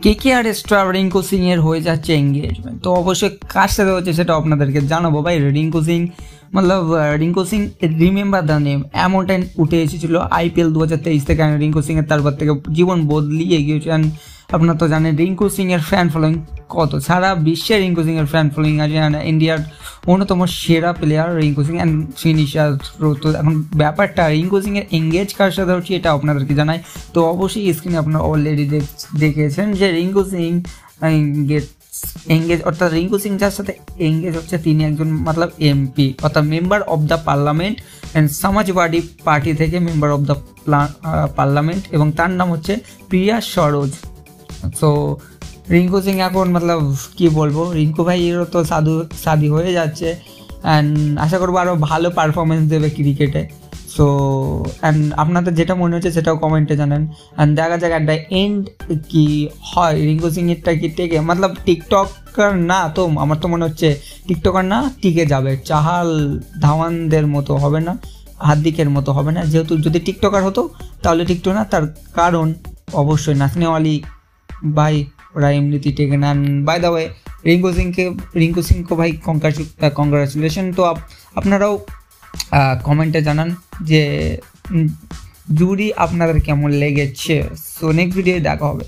KKR star Rinku Singh এর হয়ে যাচ্ছে এঙ্গেজমেন্ট। তো অবশ্যই কার সাথে হচ্ছে সেটা আপনাদেরকে জানাবো ভাই। রিঙ্কু সিং মতলব Rinku Singh remember the name এমনটা উঠে এসেছিল IPL 2023 থেকে। রিঙ্কু সিং এর তারপর থেকে জীবন বদলিয়ে গিয়েছে। অ্যান্ড আপনারা তো জানেন রিঙ্কু সিং এর ফ্যান ফলোয়িং কত, সারা বিশ্বে রিঙ্কু সিং এর ফ্যান ফলোয়িং আছে। ইন্ডিয়ার অন্যতম সেরা player Rinku Singh and finisher. তো এখন ব্যাপারটা রিঙ্কু সিং এর এঙ্গেজ কার সাথে হচ্ছে এটা আপনাদেরকে জানাই। তো অবশ্যই স্ক্রিনে আপনারা অলরেডি দেখেছেন যে রিঙ্কু সিং এঙ্গেজ অর্থাৎ রিঙ্কু সিং যার সাথে এঙ্গেজ হচ্ছে তিনি একজন মতলব MP অর্থাৎ member of the parliament and Samajwadi party থেকে মেম্বার অফ দ্য পার্লামেন্ট, এবং তার নাম হচ্ছে প্রিয়া সরোজ। সো রিঙ্কু সিং এখন মতলব কি বলবো, রিঙ্কু ভাইয়েরও তো শাদি হয়ে যাচ্ছে অ্যান্ড আশা করবো আরও ভালো পারফরমেন্স দেবে ক্রিকেটে। সো অ্যান্ড আপনাদের যেটা মনে হচ্ছে সেটাও কমেন্টে জানান। অ্যান্ড দেখা যাক অ্যাট দ্য এন্ড কি হয়। রিঙ্কু সিংয়েরটা কি টেকে মতলব টিকটকার না, তো আমার তো মনে হচ্ছে টিকটকার না, টিকে যাবে। চাহাল ধাওয়ানদের মতো হবে না, হার্দিকের মতো হবে না। যেহেতু যদি টিকটকার হতো তাহলে টিকটক না, তার কারণ অবশ্যই নাচনেওয়ালি ভাই ওরা এমনিতেই টেকে নেন। বাই দ্য ওয়ে রিঙ্কু সিংকে ভাই কংগ্রাচুলেশন। তো আপনারাও কমেন্টে জানান যে জুরি আপনাদের কেমন লেগেছে। সো নেক্সট ভিডিও দেখা হবে।